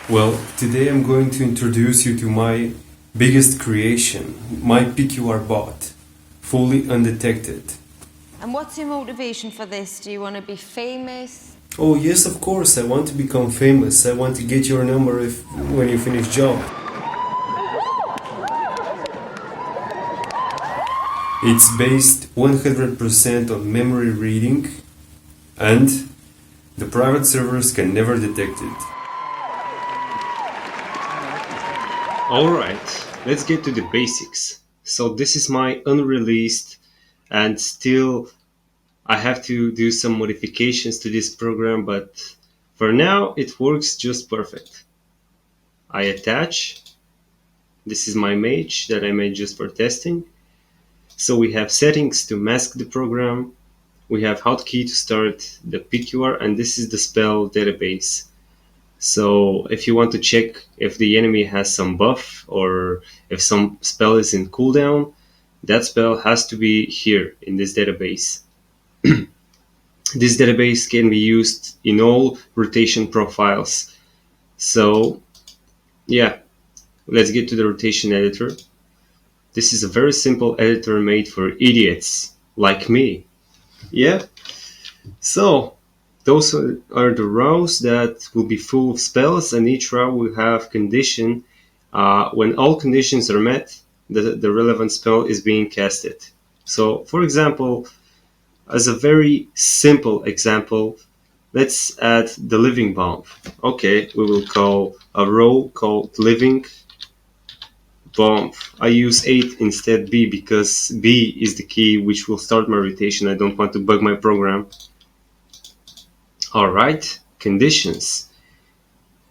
Well, today I'm going to introduce you to my biggest creation, my PQR bot, fully undetected. And what's your motivation for this? Do you want to be famous? Oh yes, of course, I want to become famous. I want to get your number when you finish job. It's based 100% on memory reading, and the private servers can never detect it. Alright, let's get to the basics. So this is my unreleased, and still I have to do some modifications to this program, but for now it works just perfect. I attach. This is my mage that I made just for testing. So we have settings to mask the program. We have hotkey to start the PQR, and this is the spell database. So if you want to check if the enemy has some buff or if some spell is in cooldown, that spell has to be here in this database. This database can be used in all rotation profiles. So yeah, let's get to the rotation editor. This is a very simple editor made for idiots like me. Yeah, so those are the rows that will be full of spells, and each row will have condition. When all conditions are met, the relevant spell is being casted. So, for example, as a very simple example, let's add the living bomb. Okay, we will call a row called living bomb. I use 8 instead B because B is the key which will start my rotation. I don't want to bug my program. Alright, conditions.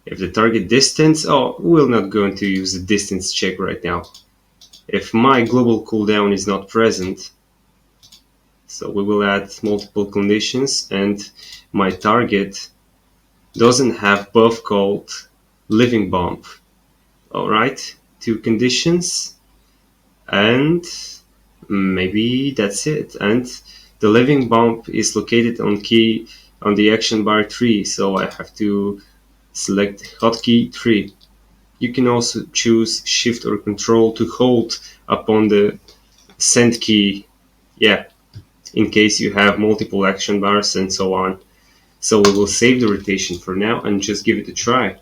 If the target distance, we're not going to use the distance check right now. If my global cooldown is not present, so we will add multiple conditions, and my target doesn't have buff called living bomb. Alright, 2 conditions, and maybe that's it. And the living bomb is located on the action bar 3, so I have to select hotkey 3. You can also choose shift or control to hold upon the send key, in case you have multiple action bars and so on. So we will save the rotation for now and just give it a try.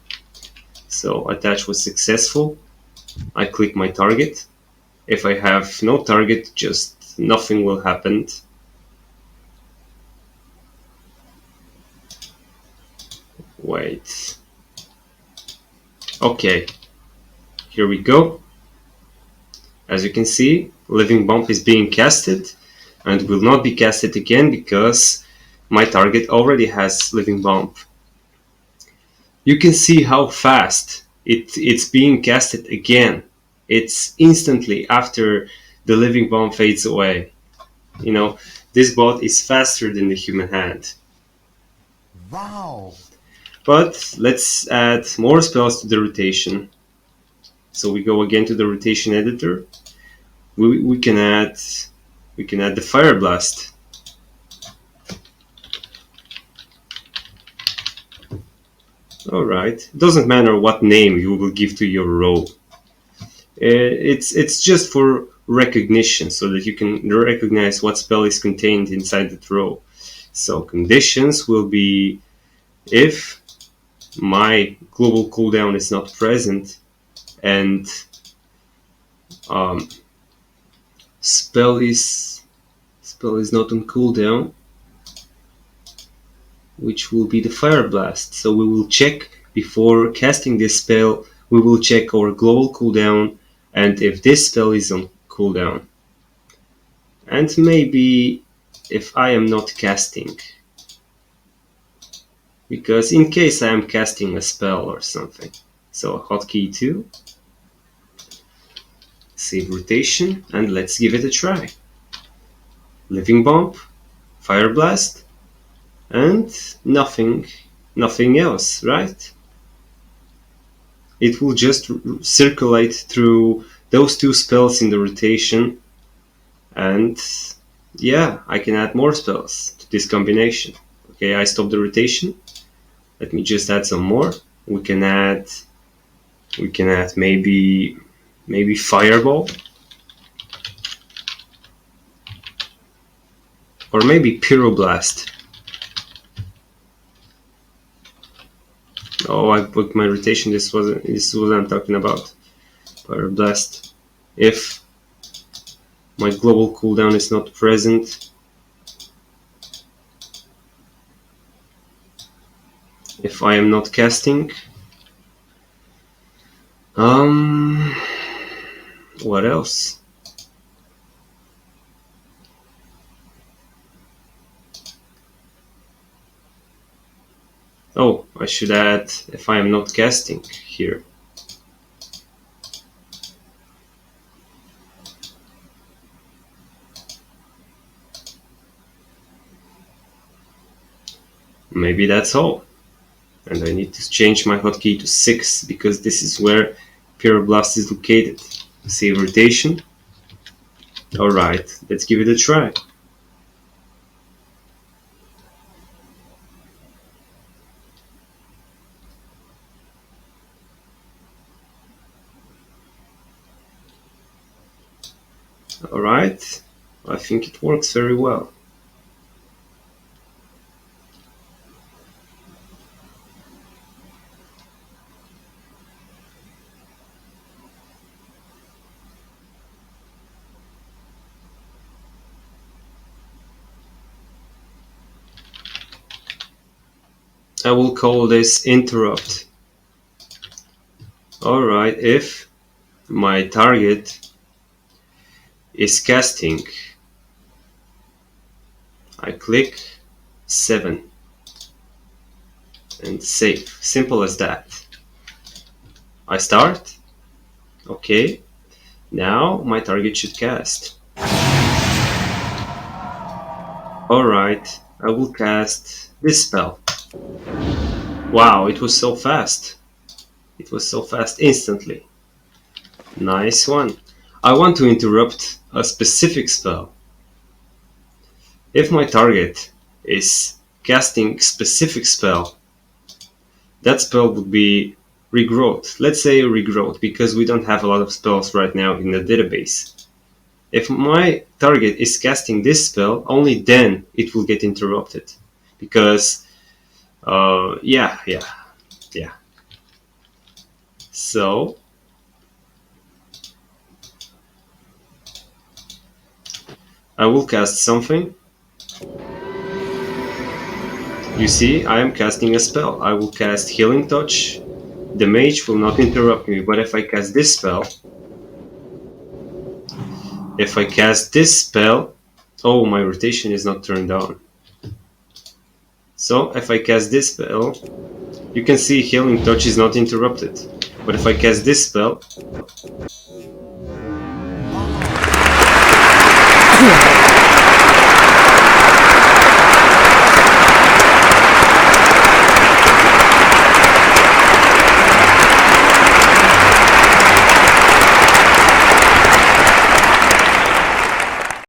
So attach was successful. I click my target. If I have no target, just nothing will happen. Wait. Okay, here we go. As you can see, living bomb is being casted and will not be casted again because my target already has living bomb. You can see how fast it's being casted again. It's instantly after the living bomb fades away. You know, this bot is faster than the human hand. Wow! But let's add more spells to the rotation. So we go again to the rotation editor. We can add the fire blast. Alright, doesn't matter what name you will give to your row. It's just for recognition, so that you can recognize what spell is contained inside that row. So conditions will be if my global cooldown is not present and spell is not on cooldown, which will be the fire blast. So we will check before casting this spell. We will check our global cooldown and if this spell is on cooldown, and maybe if I am not casting, because in case I am casting a spell or something. So hotkey 2, save rotation, and let's give it a try. Living bomb, fire blast, and nothing else, right? It will just circulate through those 2 spells in the rotation, and yeah, I can add more spells to this combination. Okay, I stop the rotation. Let me just add some more. We can add maybe fireball, or maybe pyroblast. Oh, I put my rotation. This wasn't what I'm talking about. Pyroblast. If my global cooldown is not present, if I am not casting, what else? Oh, I should add if I am not casting here. Maybe that's all. And I need to change my hotkey to 6 because this is where Pyroblast is located. Save rotation. Alright, let's give it a try. Alright, I think it works very well. I will call this interrupt. Alright, if my target is casting, I click 7 and save. Simple as that. I start. Okay. Now my target should cast. Alright, I will cast this spell. Wow, it was so fast. It was so fast instantly. Nice one. I want to interrupt a specific spell. If my target is casting specific spell, that spell would be regrowth. Let's say regrowth, because we don't have a lot of spells right now in the database. If my target is casting this spell, only then it will get interrupted. Because, yeah. So, I will cast something. You see, I am casting a spell. I will cast Healing Touch. The mage will not interrupt me, but if I cast this spell, oh, my rotation is not turned on. So if I cast this spell, you can see Healing Touch is not interrupted. But if I cast this spell,